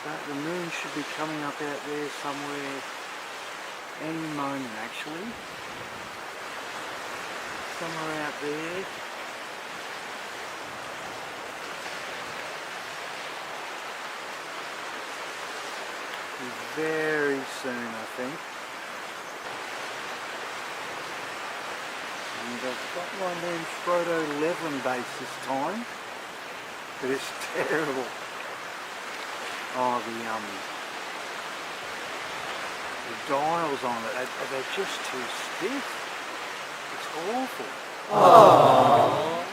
But the moon should be coming up out there somewhere any moment actually. Somewhere out there. Very soon, I think. And I've got my Manfrotto leveling base this time, but it's terrible. Oh, the dials on it, they're just too stiff. It's awful. Aww.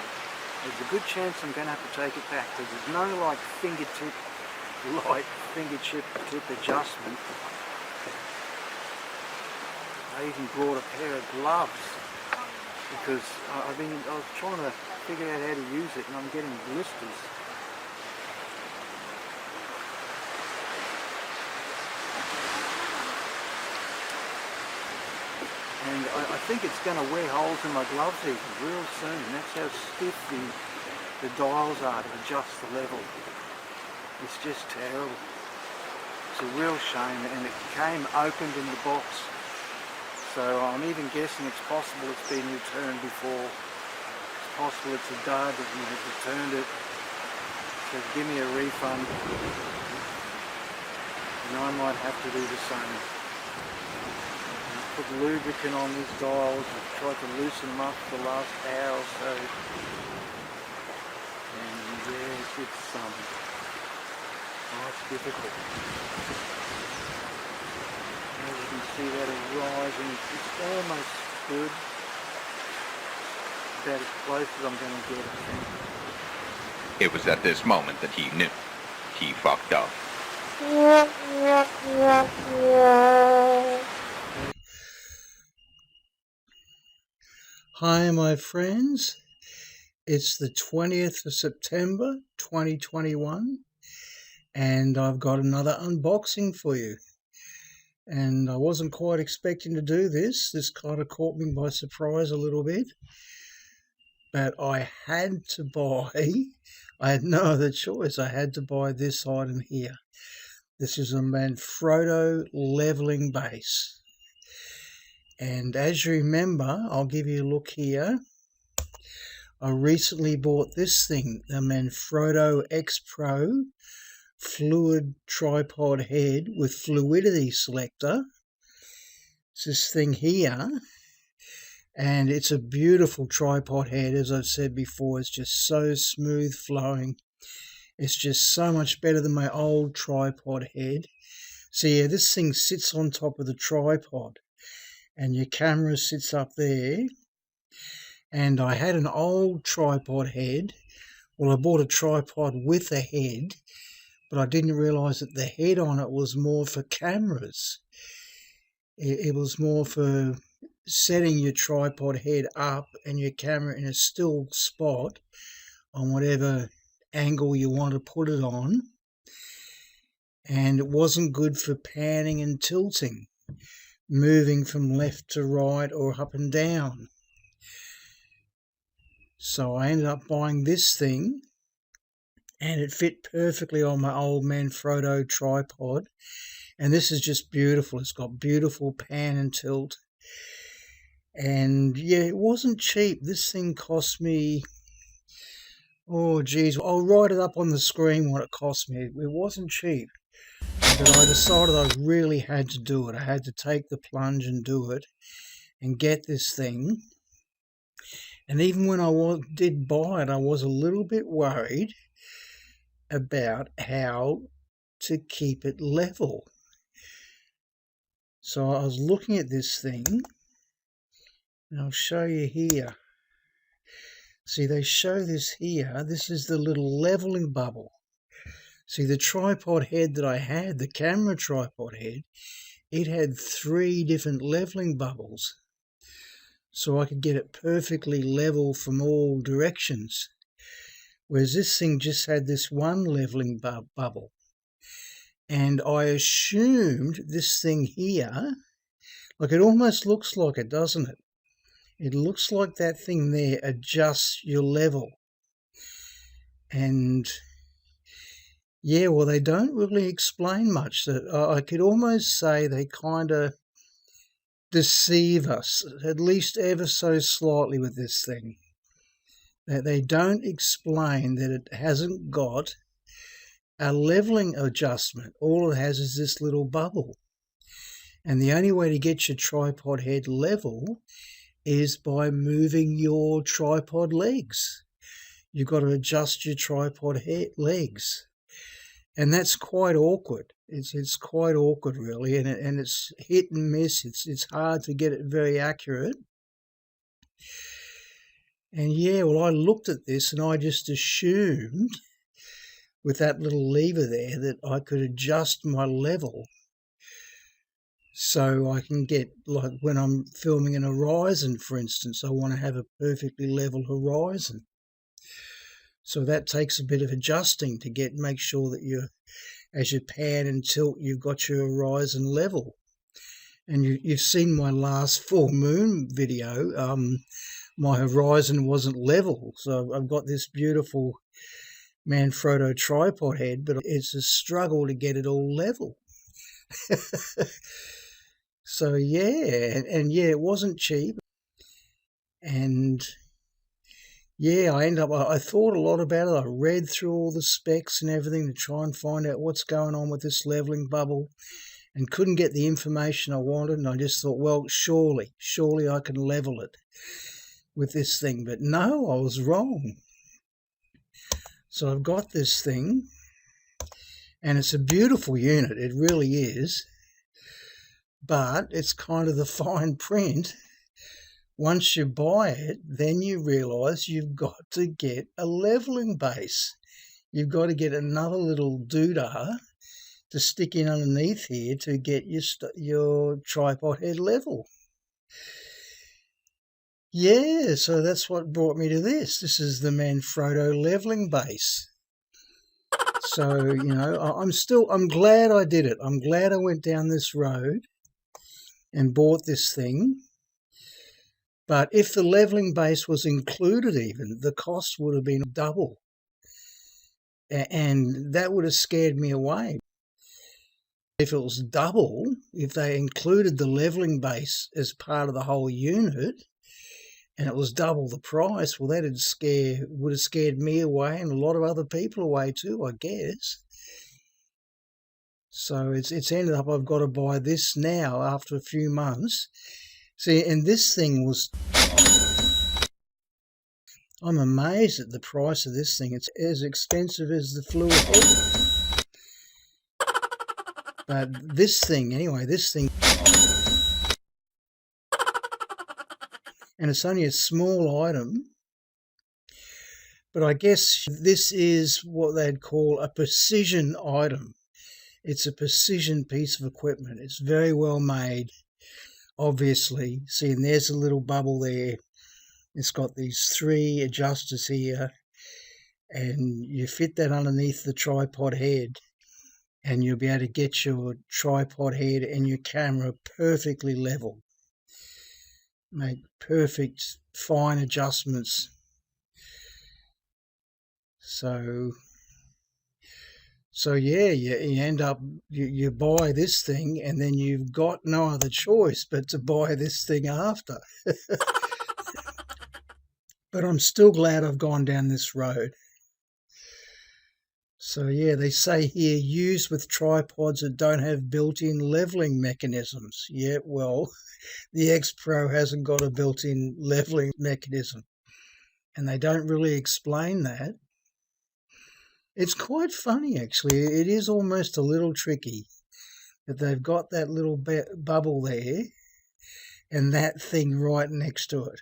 There's a good chance I'm going to have to take it back because there's no like fingertip adjustment. I even brought a pair of gloves because I was trying to figure out how to use it and I'm getting blisters. And I think it's going to wear holes in my gloves even real soon. That's how stiff the dials are to adjust the level. It's just terrible. It's a real shame, and it came opened in the box. So I'm even guessing it's possible it's been returned before. It's possible it's a dud that you have returned it. So give me a refund. And I might have to do the same. Put lubricant on these dials. I've tried to loosen them up for the last hour or so. And yes, it's difficult. As you can see, that is rising. It's almost good. About as close as I'm going to get, I think. It was at this moment that he knew. He fucked up. Hi my friends, it's the 20th of September 2021 and I've got another unboxing for you. And I wasn't quite expecting to do this. This kind of caught me by surprise a little bit. But I had to buy, I had no other choice, I had to buy this item here. This is a Manfrotto leveling base. And as you remember, I'll give you a look here. I recently bought this thing, the Manfrotto XPRO fluid tripod head with fluidity selector. It's this thing here, and it's a beautiful tripod head. As I've said before, it's just so smooth flowing. It's just so much better than my old tripod head. So yeah, this thing sits on top of the tripod and your camera sits up there. And I had an old tripod head. Well, I bought a tripod with a head, but I didn't realise that the head on it was more for cameras. It was more for setting your tripod head up and your camera in a still spot on whatever angle you want to put it on. And it wasn't good for panning and tilting, moving from left to right or up and down. So I ended up buying this thing, and it fit perfectly on my old Manfrotto tripod. And this is just beautiful. It's got beautiful pan and tilt. And yeah, it wasn't cheap. This thing cost me, oh geez, I'll write it up on the screen what it cost me. It wasn't cheap. But I decided I really had to do it. I had to take the plunge and do it and get this thing. And even when I did buy it, I was a little bit worried about how to keep it level. So I was looking at this thing, and I'll show you here. See, they show this here. This is the little leveling bubble. See, the tripod head that I had, the camera tripod head, it had 3 different leveling bubbles. So I could get it perfectly level from all directions. Whereas this thing just had this one leveling bubble. And I assumed this thing here, like it almost looks like it, doesn't it? It looks like that thing there adjusts your level. And Yeah, well, they don't really explain much. That I could almost say they kind of deceive us, at least ever so slightly with this thing. That they don't explain that it hasn't got a leveling adjustment. All it has is this little bubble. And the only way to get your tripod head level is by moving your tripod legs. You've got to adjust your tripod legs. And that's quite awkward. It's quite awkward, really, and it's hit and miss. It's hard to get it very accurate. And yeah, well, I looked at this and I just assumed with that little lever there that I could adjust my level so I can get, like when I'm filming an horizon, for instance, I want to have a perfectly level horizon. So that takes a bit of adjusting to make sure that as you pan and tilt, you've got your horizon level. And you've seen my last full moon video. My horizon wasn't level, so I've got this beautiful Manfrotto tripod head, but it's a struggle to get it all level. So yeah, and yeah, it wasn't cheap. And yeah, I thought a lot about it. I read through all the specs and everything to try and find out what's going on with this leveling bubble, and couldn't get the information I wanted. And I just thought, well, surely I can level it with this thing. But no, I was wrong. So I've got this thing, and it's a beautiful unit. It really is. But it's kind of the fine print. Once you buy it, then you realise you've got to get a levelling base. You've got to get another little doodah to stick in underneath here to get your tripod head level. Yeah, so that's what brought me to this. This is the Manfrotto levelling base. So, I'm glad I did it. I'm glad I went down this road and bought this thing. But if the levelling base was included even, the cost would have been double. And that would have scared me away. If it was double, if they included the levelling base as part of the whole unit, and it was double the price, well, would have scared me away and a lot of other people away too, I guess. So it's ended up I've got to buy this now after a few months. See, and this thing was... I'm amazed at the price of this thing. It's as expensive as the fluid head. But this thing, and it's only a small item, but I guess this is what they'd call a precision item. It's a precision piece of equipment. It's very well made, obviously. See, and there's a little bubble there. It's got these 3 adjusters here, and you fit that underneath the tripod head, and you'll be able to get your tripod head and your camera perfectly level. Make perfect, fine adjustments. So yeah, you end up, you buy this thing, and then you've got no other choice but to buy this thing after. But I'm still glad I've gone down this road. So yeah, they say here, use with tripods that don't have built-in leveling mechanisms. Yeah, well, the XPRO hasn't got a built-in leveling mechanism, and they don't really explain that. It's quite funny, actually. It is almost a little tricky that they've got that little bubble there and that thing right next to it.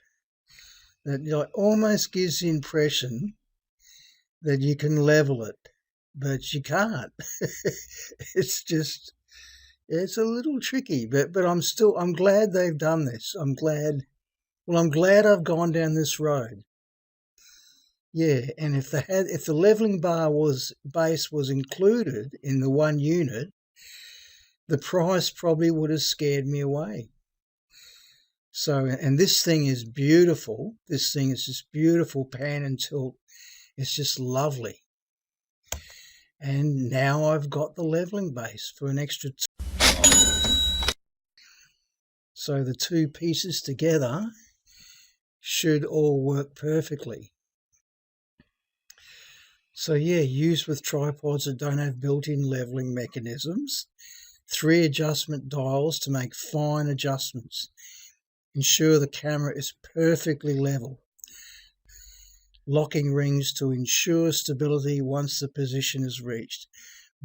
That almost gives the impression that you can level it, but you can't. It's a little tricky, but I'm glad they've done this. I'm glad I've gone down this road. Yeah, and if the leveling base was included in the one unit, the price probably would have scared me away. So, and this thing is beautiful. This thing is just beautiful pan and tilt. It's just lovely. And now I've got the leveling base for an extra so the two pieces together should all work perfectly. So yeah, used with tripods that don't have built-in leveling mechanisms, 3 adjustment dials to make fine adjustments. Ensure the camera is perfectly level. Locking rings to ensure stability once the position is reached.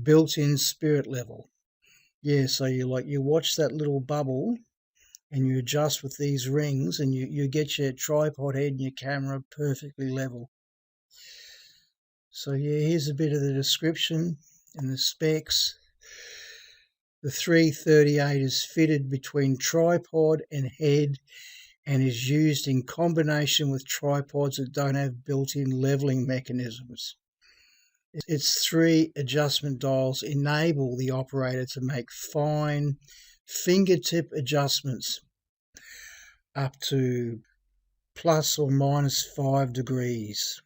Built-in spirit level. Yeah, so you watch that little bubble and you adjust with these rings and you get your tripod head and your camera perfectly level. So yeah, here's a bit of the description and the specs. The 338 is fitted between tripod and head and is used in combination with tripods that don't have built-in leveling mechanisms. Its 3 adjustment dials enable the operator to make fine fingertip adjustments up to plus or minus 5 degrees.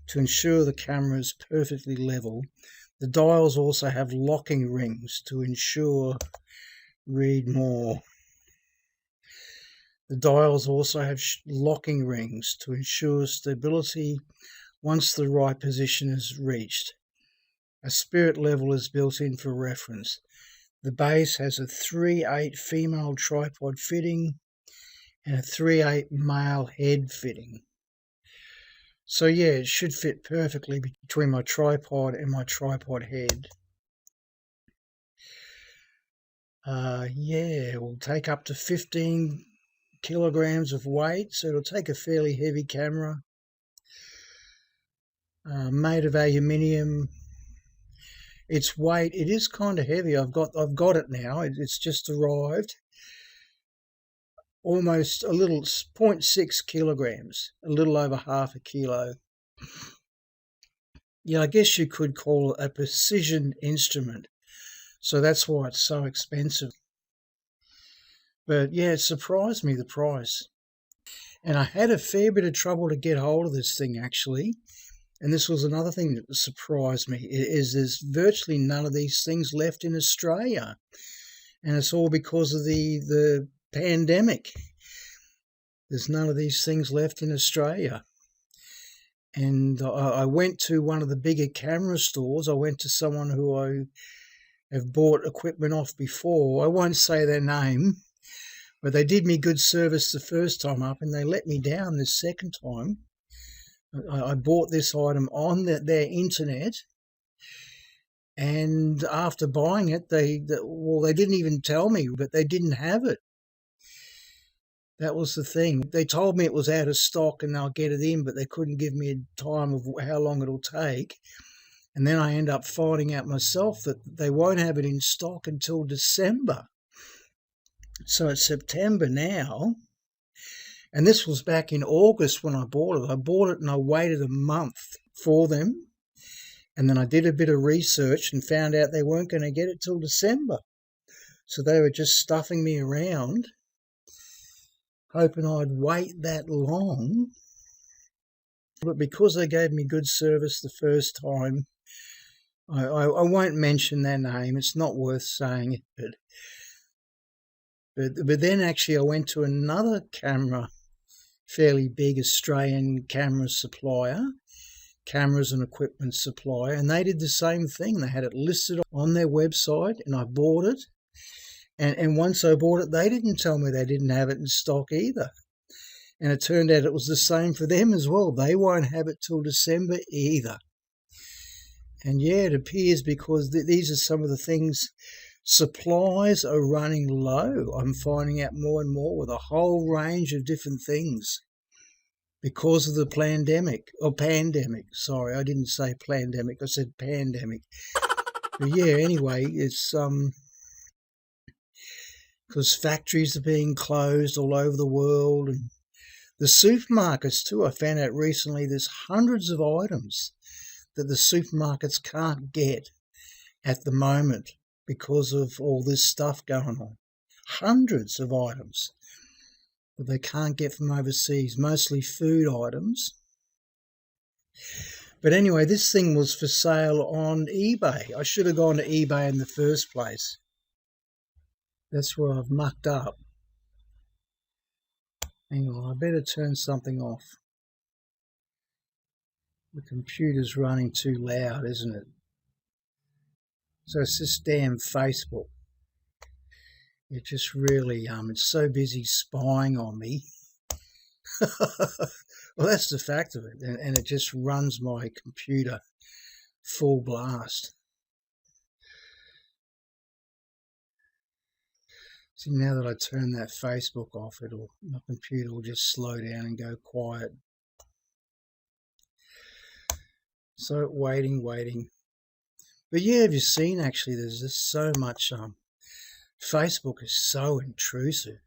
To ensure the camera is perfectly level, the dials also have locking rings to ensure read more. The dials also have locking rings to ensure stability once the right position is reached. A spirit level is built in for reference. The base has a 3/8 female tripod fitting and a 3/8 male head fitting. So yeah, it should fit perfectly between my tripod and my tripod head. Yeah, it will take up to 15 kilograms of weight, so it'll take a fairly heavy camera. Made of aluminium. Its weight, it is kind of heavy. I've got it now. It's just arrived. Almost a little 0.6 kilograms, a little over half a kilo. Yeah, I guess you could call it a precision instrument. So that's why it's so expensive. But yeah, it surprised me, the price. And I had a fair bit of trouble to get hold of this thing, actually. And this was another thing that surprised me, is there's virtually none of these things left in Australia. And it's all because of the pandemic. There's none of these things left in Australia. And I went to one of the bigger camera stores. I went to someone who I have bought equipment off before. I won't say their name, but they did me good service the first time up and they let me down the second time. I bought this item on their internet, and after buying it, they didn't even tell me, but they didn't have it. That was the thing. They told me it was out of stock and they'll get it in, but they couldn't give me a time of how long it'll take. And then I end up finding out myself that they won't have it in stock until December. So it's September now. And this was back in August when I bought it. I bought it and I waited a month for them. And then I did a bit of research and found out they weren't going to get it till December. So they were just stuffing me around, hoping I'd wait that long. But because they gave me good service the first time, I won't mention their name. It's not worth saying it. But then actually I went to another fairly big Australian camera supplier, cameras and equipment supplier, and they did the same thing. They had it listed on their website and I bought it. And once I bought it, they didn't tell me they didn't have it in stock either. And it turned out it was the same for them as well. They won't have it till December either. And yeah, it appears because these are some of the things, supplies are running low. I'm finding out more and more with a whole range of different things because of the pandemic. Sorry, I didn't say pandemic, I said pandemic. But yeah, anyway, it's because factories are being closed all over the world, and the supermarkets too. I found out recently there's hundreds of items that the supermarkets can't get at the moment because of all this stuff going on. Hundreds of items that they can't get from overseas, mostly food items. But anyway, this thing was for sale on eBay. I should have gone to eBay in the first place. That's where I've mucked up. Hang on, I better turn something off. The computer's running too loud, isn't it? So it's this damn Facebook. It just really, it's so busy spying on me. Well, that's the fact of it. And it just runs my computer full blast. See, now that I turn that Facebook off, my computer will just slow down and go quiet. So waiting. But yeah, have you seen actually, there's just so much, Facebook is so intrusive.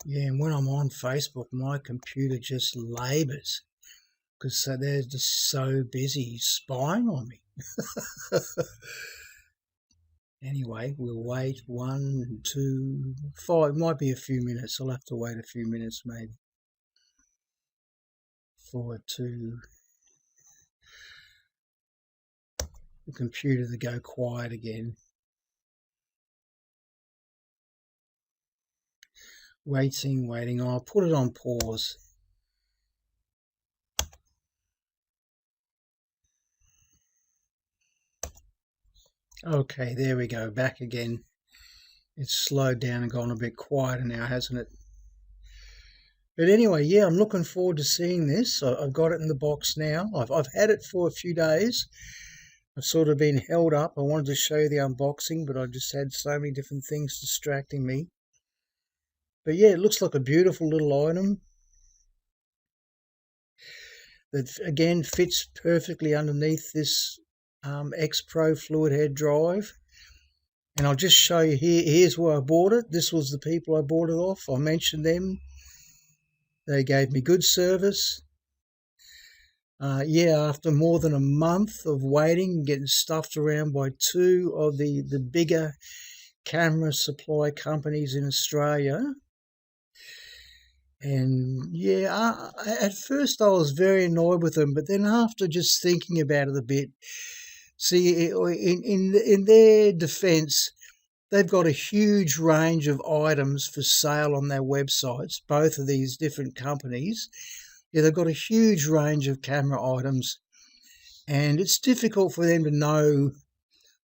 Yeah, and when I'm on Facebook, my computer just labours because they're just so busy spying on me. Anyway, we'll wait 1, 2, 5. It might be a few minutes. I'll have to wait a few minutes maybe for it to the computer to go quiet again. Waiting. I'll put it on pause. Okay, there we go. Back again. It's slowed down and gone a bit quieter now, hasn't it? But anyway, yeah, I'm looking forward to seeing this. I've got it in the box now. I've had it for a few days. I've sort of been held up. I wanted to show you the unboxing, but I just had so many different things distracting me. But yeah, it looks like a beautiful little item that again fits perfectly underneath this XPRO fluid head drive. And I'll just show you here. Here's where I bought it. This was the people I bought it off. I mentioned them. They gave me good service. Yeah, after more than a month of waiting and getting stuffed around by 2 of the bigger camera supply companies in Australia. And yeah, at first I was very annoyed with them, but then after just thinking about it a bit, see, in their defence, they've got a huge range of items for sale on their websites, both of these different companies. Yeah, they've got a huge range of camera items, and it's difficult for them to know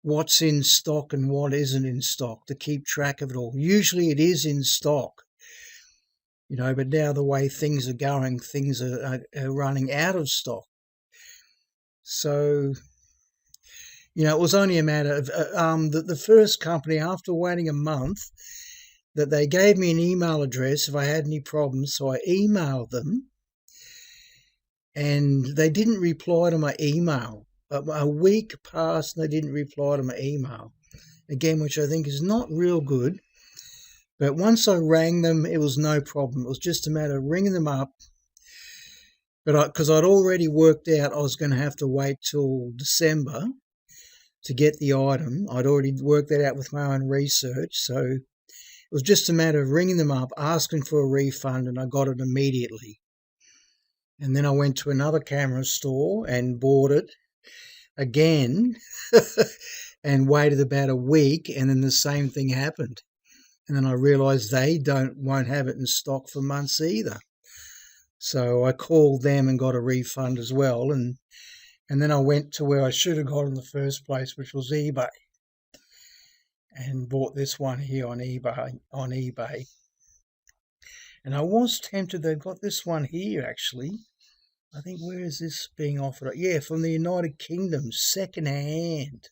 what's in stock and what isn't in stock, to keep track of it all. Usually it is in stock, but now the way things are going, things are running out of stock. So, it was only a matter of the first company, after waiting a month, that they gave me an email address if I had any problems. So I emailed them, and they didn't reply to my email. A week passed and they didn't reply to my email. Again, which I think is not real good. But once I rang them, it was no problem. It was just a matter of ringing them up. But because I'd already worked out I was going to have to wait till December to get the item. I'd already worked that out with my own research. So it was just a matter of ringing them up, asking for a refund, and I got it immediately. And then I went to another camera store and bought it again and waited about a week, and then the same thing happened. And then I realised they won't have it in stock for months either. So I called them and got a refund as well. And then I went to where I should have gone in the first place, which was eBay, and bought this one here on eBay. And I was tempted. They've got this one here actually. I think, where is this being offered? Yeah, from the United Kingdom, second hand,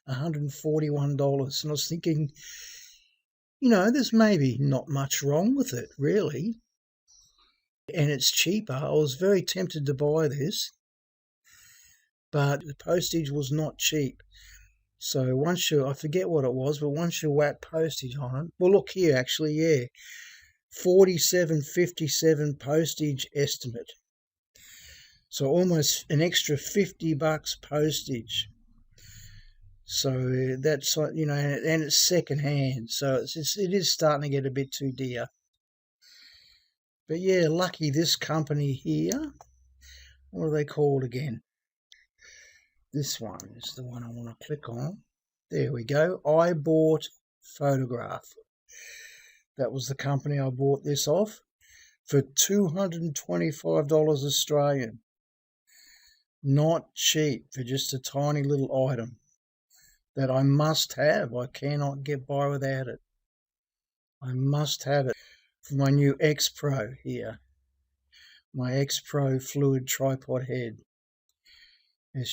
$141. And I was thinking, there's maybe not much wrong with it, really. And it's cheaper. I was very tempted to buy this, but the postage was not cheap. So I forget what it was, but once you whack postage on it, well, look here, actually, yeah, $47.57 postage estimate. So almost an extra $50 postage. So that's, and it's second hand. So it is starting to get a bit too dear. But yeah, lucky this company here. what are they called again? This one is the one I want to click on. There we go. I bought Photograph. That was the company I bought this off for $225 Australian. Not cheap for just a tiny little item that I must have. I cannot get by without it. I must have it for my new XPRO here. My XPRO fluid tripod head.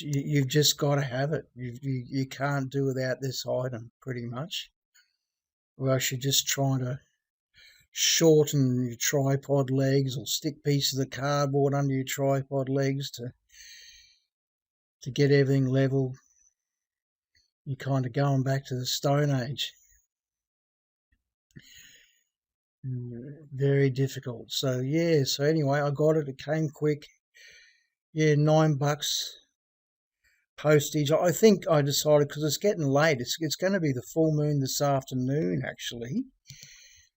You've just got to have it. You can't do without this item, pretty much. Or else you're just trying to shorten your tripod legs or stick pieces of cardboard under your tripod legs to get everything level. You're kind of going back to the Stone Age. Very difficult. So yeah, so anyway, I got it. It came quick. Yeah, $9 postage. I think I decided, because it's getting late, it's going to be the full moon this afternoon, actually.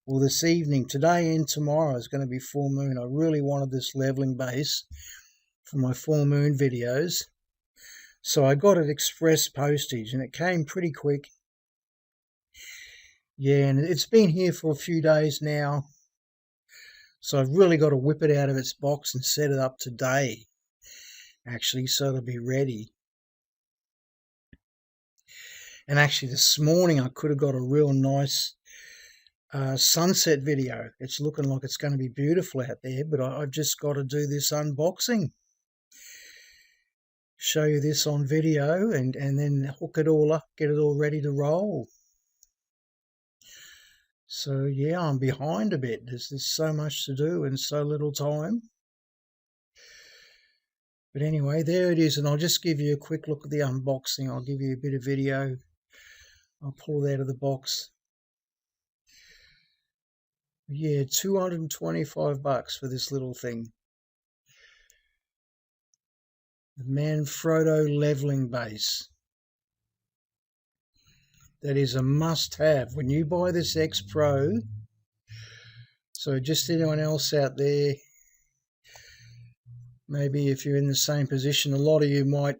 Well, this evening, today and tomorrow is going to be full moon. I really wanted this leveling base for my full moon videos. So I got it express postage and it came pretty quick. Yeah, and it's been here for a few days now. So I've really got to whip it out of its box and set it up today, actually, so it'll be ready. And actually this morning I could have got a real nice sunset video. It's looking like it's going to be beautiful out there, but I've just got to do this unboxing. Show you this on video and then hook it all up, get it all ready to roll. So yeah, I'm behind a bit. There's so much to do in so little time. But anyway, there it is, and I'll just give you a quick look at the unboxing. I'll give you a bit of video. I'll pull it out of the box. Yeah, $225 for this little thing. The Manfrotto leveling base. That is a must-have when you buy this XPRO. So just anyone else out there, maybe if you're in the same position, a lot of you might,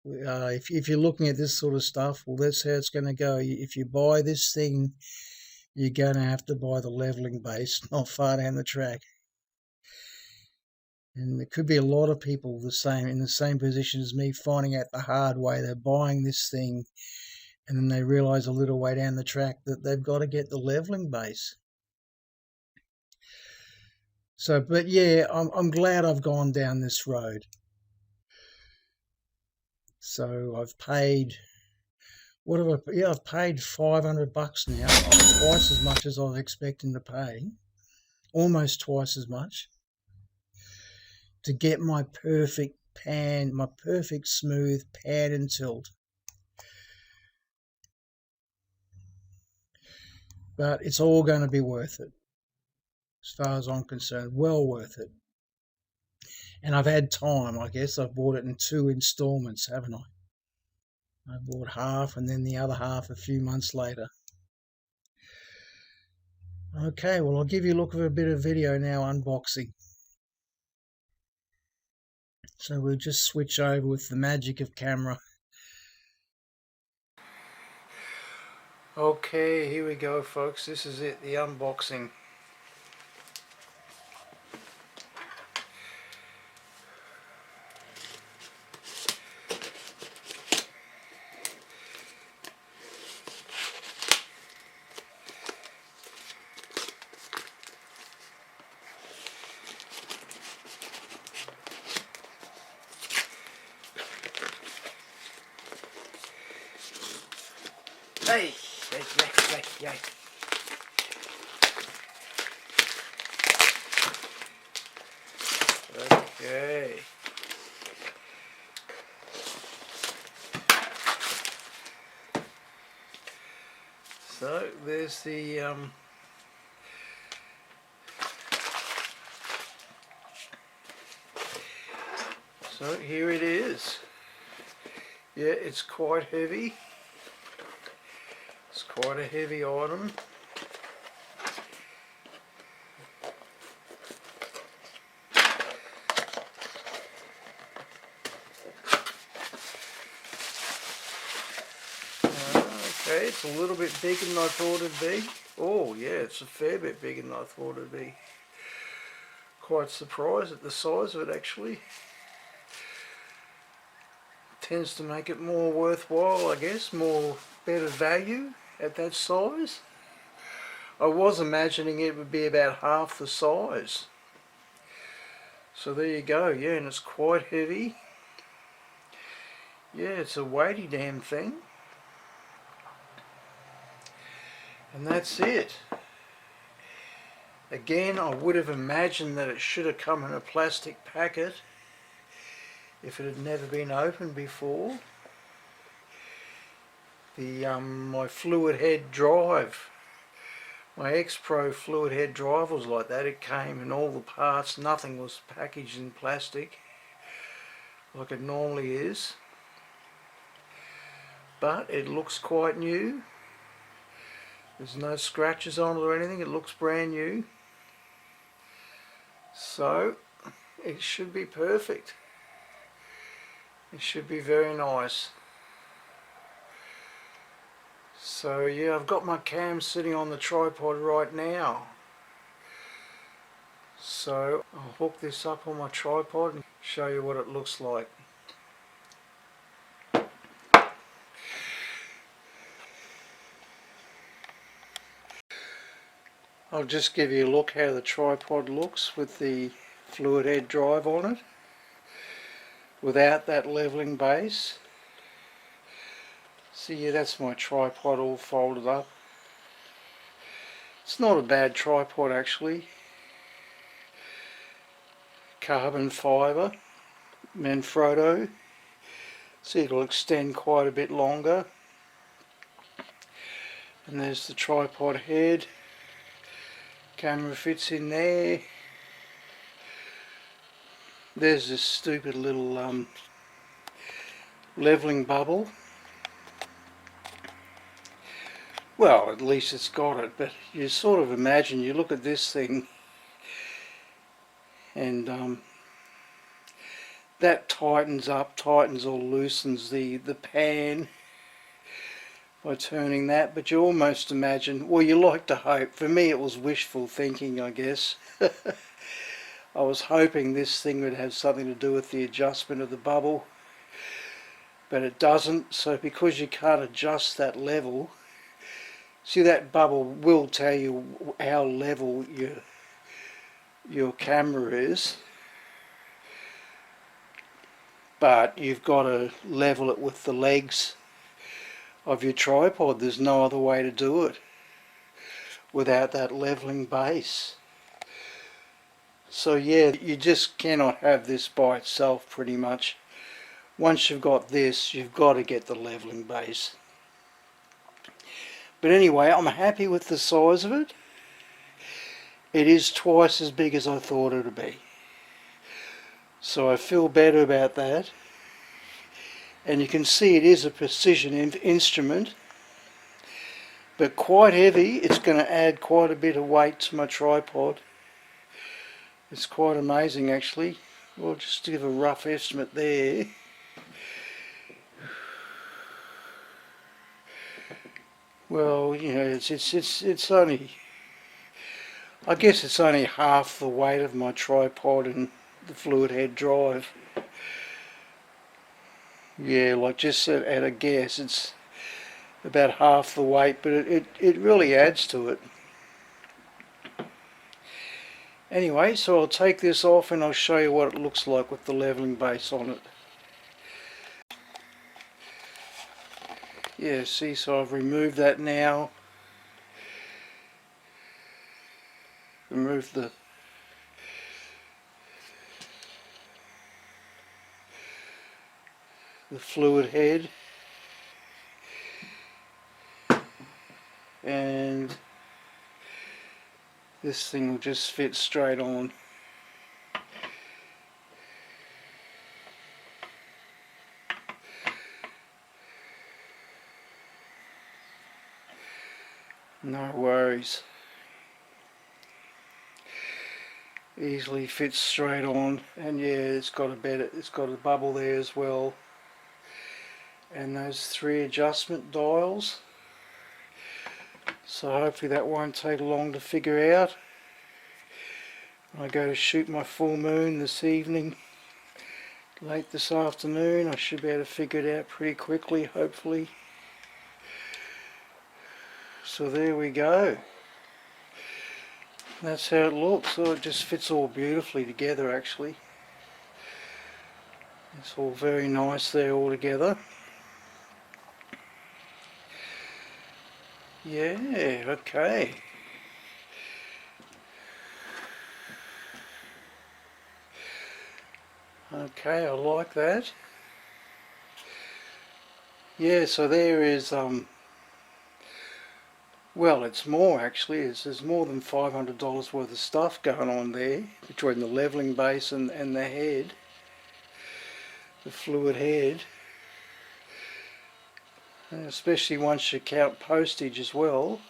if you're looking at this sort of stuff, well, that's how it's going to go. If you buy this thing, you're going to have to buy the leveling base not far down the track. And there could be a lot of people in the same position as me, finding out the hard way. They're buying this thing and then they realise a little way down the track that they've got to get the leveling base. So, but yeah, I'm glad I've gone down this road. So I've paid, what have I, yeah, I've paid $500 now, twice as much as I was expecting to pay, almost twice as much, to get my perfect pan, my perfect smooth pan and tilt. But it's all going to be worth it, as far as I'm concerned, well worth it. And I've had time, I guess. I've bought it in 2 installments, haven't I? I bought half and then the other half a few months later. Okay, well, I'll give you a look at a bit of video now, unboxing. So we'll just switch over with the magic of camera. Okay, here we go, folks. This is it, the unboxing. Hey, yay. Okay. So there's the so here it is. Yeah, it's quite heavy. It's quite a heavy item. Okay, it's a little bit bigger than I thought it'd be. Oh yeah, it's a fair bit bigger than I thought it'd be. Quite surprised at the size of it actually. Tends to make it more worthwhile, I guess, more better value at that size. I was imagining it would be about half the size. So there you go, yeah, and it's quite heavy. Yeah, it's a weighty damn thing. And that's it. Again, I would have imagined that it should have come in a plastic packet if it had never been opened before. My fluid head drive, my XPRO fluid head drive was like that. It came in all the parts, nothing was packaged in plastic like it normally is. But it looks quite new. There's no scratches on it or anything, it looks brand new. So it should be perfect. It should be very nice. So yeah, I've got my cam sitting on the tripod right now. So I'll hook this up on my tripod and show you what it looks like. I'll just give you a look how the tripod looks with the fluid head drive on it, without that levelling base. So yeah, that's my tripod all folded up. It's not a bad tripod actually. Carbon fibre, Manfrotto. See, it'll extend quite a bit longer. And there's the tripod head. Camera fits in there. There's this stupid little levelling bubble. Well, at least it's got it, but you sort of imagine, you look at this thing and that tightens or loosens the pan by turning that, but you almost imagine, well, you like to hope, for me it was wishful thinking, I guess. I was hoping this thing would have something to do with the adjustment of the bubble, but it doesn't. So because you can't adjust that level, see, that bubble will tell you how level your camera is, but you've got to level it with the legs of your tripod. There's no other way to do it without that leveling base. So yeah, you just cannot have this by itself pretty much. Once you've got this, you've got to get the leveling base. But anyway, I'm happy with the size of it. It is twice as big as I thought it would be. So I feel better about that. And you can see it is a precision instrument, but quite heavy. It's going to add quite a bit of weight to my tripod. It's quite amazing actually. Well, just to give a rough estimate there. Well, you know, it's only, I guess it's only half the weight of my tripod and the fluid head drive. Yeah, like just at a guess, it's about half the weight, but it really adds to it. Anyway, so I'll take this off and I'll show you what it looks like with the leveling base on it. Yeah, see, so I've removed that now. Remove the fluid head. And this thing will just fit straight on. No worries. Easily fits straight on, and yeah, it's got a bubble there as well. And those 3 adjustment dials. So hopefully that won't take long to figure out. When I go to shoot my full moon this evening, late this afternoon, I should be able to figure it out pretty quickly, hopefully. So there we go. That's how it looks. So it just fits all beautifully together, actually. It's all very nice there all together. Yeah, okay. Okay, I like that. Yeah, so there is, well, it's more actually. There's more than $500 worth of stuff going on there between the levelling base and the head, the fluid head. And especially once you count postage as well.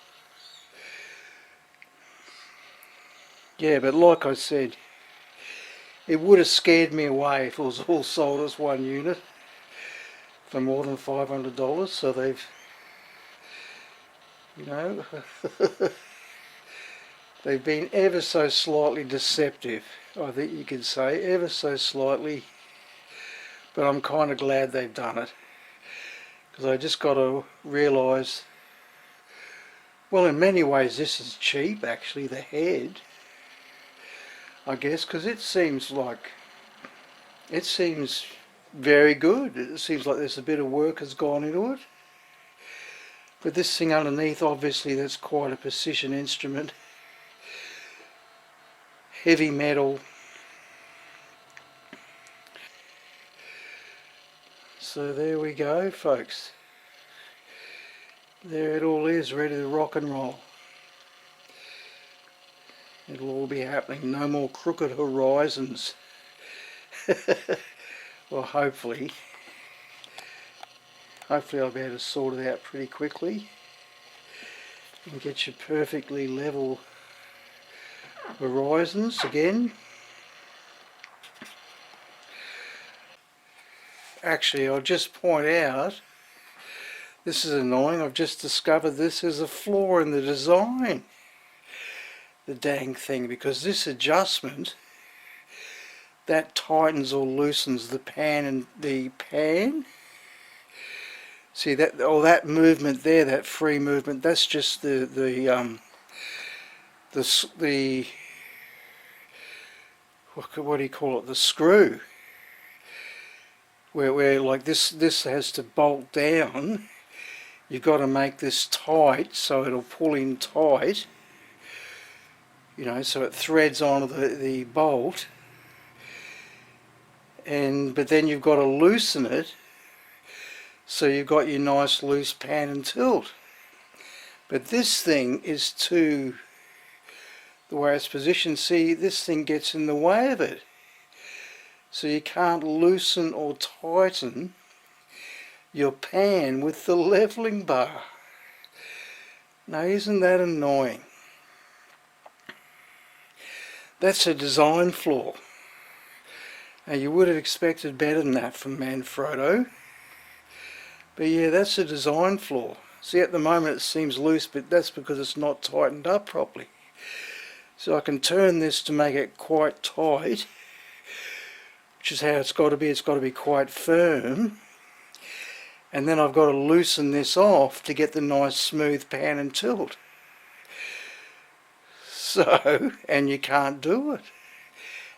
Yeah, but like I said, it would have scared me away if it was all sold as one unit for more than $500. So they've, you know, they've been ever so slightly deceptive, I think you could say, ever so slightly. But I'm kind of glad they've done it, because I just got to realise, well, in many ways this is cheap actually, the head, I guess, because it seems very good. It seems like there's a bit of work has gone into it. But this thing underneath, obviously that's quite a precision instrument. Heavy metal. So there we go, folks. There it all is, ready to rock and roll. It'll all be happening. No more crooked horizons. Well, hopefully I'll be able to sort it out pretty quickly and get you perfectly level horizons again. Actually, I'll just point out, this is annoying, I've just discovered this is a flaw in the design, the dang thing, because this adjustment, that tightens or loosens the pan and the pan. See that, all that movement there, that free movement, that's just the what do you call it, the screw, where like this has to bolt down. You've got to make this tight so it'll pull in tight, you know, so it threads onto the bolt, but then you've got to loosen it so you've got your nice loose pan and tilt. But this thing is the way it's positioned, see, this thing gets in the way of it. So you can't loosen or tighten your pan with the levelling bar. Now isn't that annoying? That's a design flaw. Now you would have expected better than that from Manfrotto. But yeah, that's a design flaw. See, at the moment it seems loose, but that's because it's not tightened up properly. So I can turn this to make it quite tight, which is how it's got to be. It's got to be quite firm. And then I've got to loosen this off to get the nice smooth pan and tilt. So, and you can't do it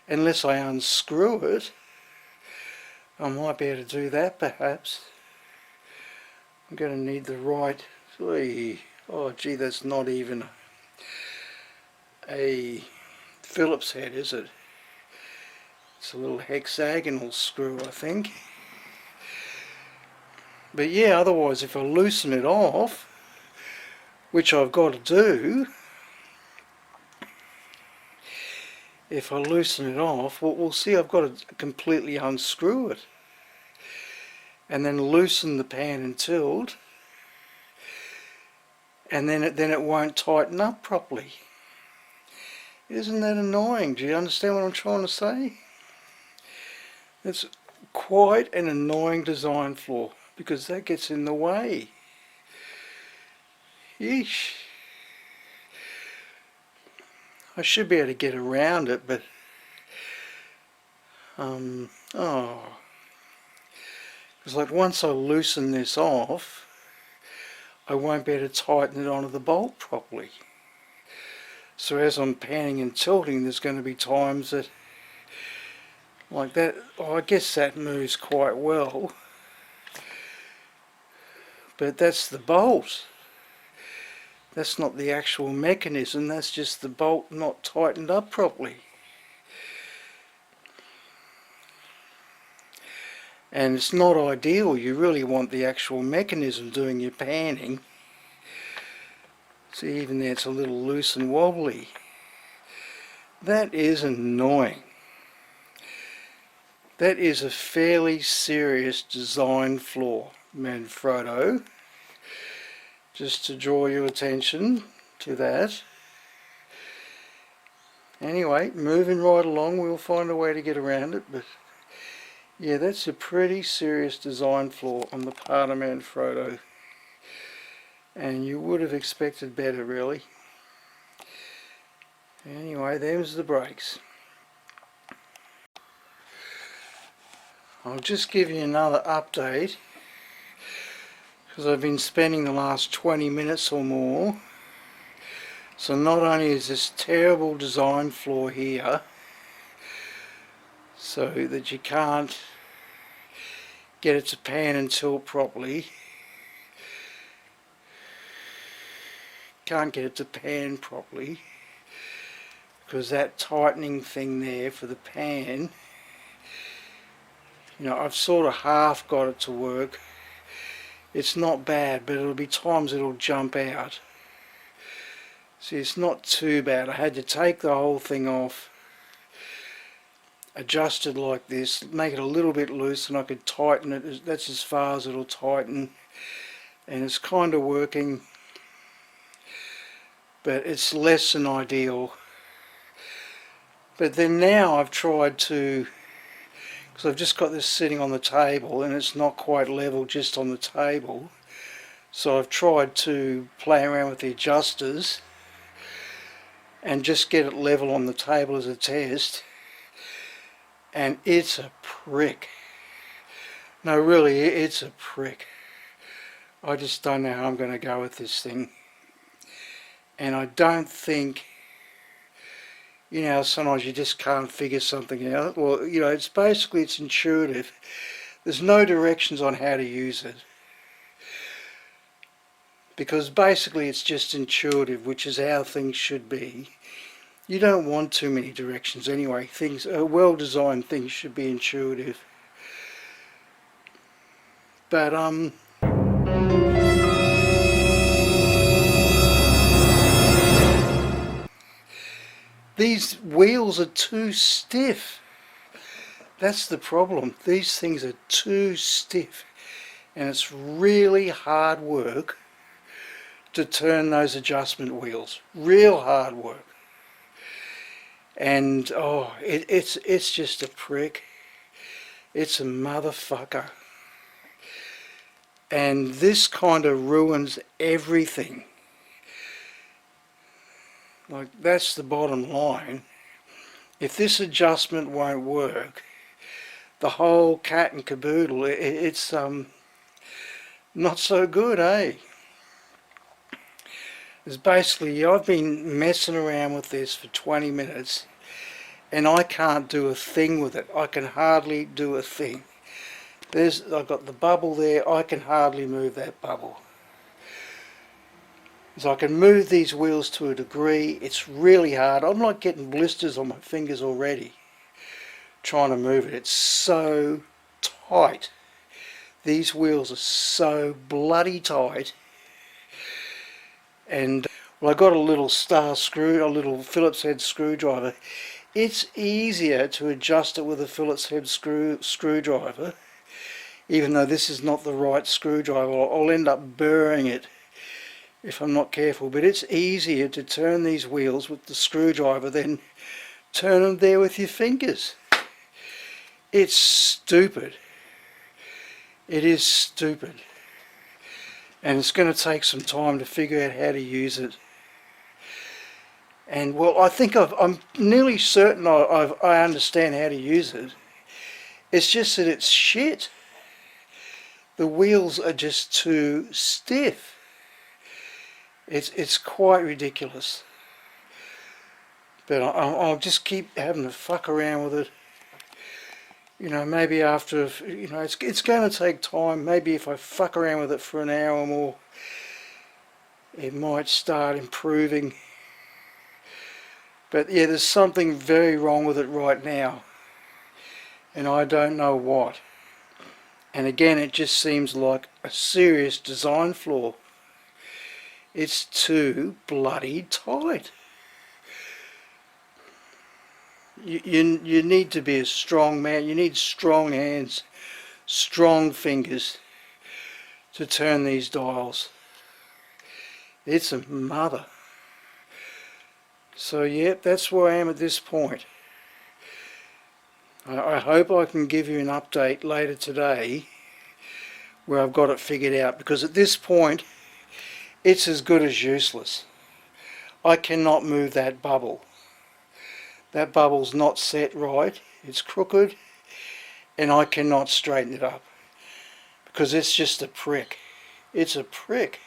unless I unscrew it. I might be able to do that perhaps. I'm going to need the right, oh gee, that's not even a Phillips head, is it? It's a little hexagonal screw, I think. But yeah, otherwise if I loosen it off, which I've got to do, if I loosen it off, we'll see I've got to completely unscrew it and then loosen the pan and tilt, and then it won't tighten up properly. Isn't that annoying? Do you understand what I'm trying to say? It's quite an annoying design flaw because that gets in the way. Yeesh. I should be able to get around it, but it's like once I loosen this off, I won't be able to tighten it onto the bolt properly. So as I'm panning and tilting, there's going to be times that, like that, I guess that moves quite well, but that's the bolt. That's not the actual mechanism, that's just the bolt not tightened up properly. And it's not ideal. You really want the actual mechanism doing your panning. See, even there it's a little loose and wobbly. That is annoying. That is a fairly serious design flaw, Manfrotto. Just to draw your attention to that. Anyway, moving right along, we'll find a way to get around it, but yeah, that's a pretty serious design flaw on the part of Manfrotto. And you would have expected better, really. Anyway, there's the brakes. I'll just give you another update, because I've been spending the last 20 minutes or more. So not only is this terrible design flaw here, so that you can't get it to pan and tilt properly, because that tightening thing there for the pan, you know, I've sort of half got it to work. It's not bad, but it'll be times it'll jump out. See, it's not too bad. I had to take the whole thing off, adjust it like this, make it a little bit loose, and I could tighten it. That's as far as it'll tighten, and it's kind of working, but it's less than ideal. But then now I've tried to, because I've just got this sitting on the table and it's not quite level just on the table, so I've tried to play around with the adjusters and just get it level on the table as a test, and it's a prick. No, really, it's a prick. I just don't know how I'm going to go with this thing. And I don't think, you know, sometimes you just can't figure something out. Well, you know, it's intuitive. There's no directions on how to use it, because basically it's just intuitive, which is how things should be. You don't want too many directions anyway. Well-designed things should be intuitive. But these wheels are too stiff. That's the problem. These things are too stiff, and it's really hard work to turn those adjustment wheels. Real hard work. And oh, it's just a prick. It's a motherfucker. And this kind of ruins everything. Like, that's the bottom line. If this adjustment won't work, the whole cat and caboodle, it's not so good, eh? It's basically, I've been messing around with this for 20 minutes and I can't do a thing with it. I can hardly do a thing. I've got the bubble there, I can hardly move that bubble. So I can move these wheels to a degree. It's really hard. I'm like getting blisters on my fingers already trying to move it. It's so tight. These wheels are so bloody tight. And well, I got a little a little Phillips head screwdriver. It's easier to adjust it with a Phillips head screwdriver, even though this is not the right screwdriver. I'll end up burring it if I'm not careful, but it's easier to turn these wheels with the screwdriver than turn them there with your fingers. It's stupid. It is stupid. And it's going to take some time to figure out how to use it. And well, I think I'm nearly certain I understand how to use it. It's just that it's shit. The wheels are just too stiff. It's quite ridiculous. But I'll just keep having to fuck around with it. You know, maybe after, you know, it's going to take time. Maybe if I fuck around with it for an hour or more, it might start improving. But yeah, there's something very wrong with it right now, and I don't know what. And again, it just seems like a serious design flaw. It's too bloody tight. You need to be a strong man. You need strong hands, strong fingers to turn these dials. It's a mother. So yeah, that's where I am at this point. I hope I can give you an update later today where I've got it figured out, because at this point it's as good as useless. I cannot move that bubble. That bubble's not set right, it's crooked, and I cannot straighten it up because it's just a prick. It's a prick.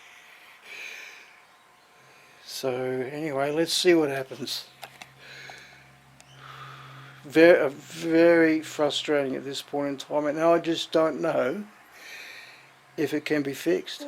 So anyway, let's see what happens. Very frustrating at this point in time, and now I just don't know if it can be fixed.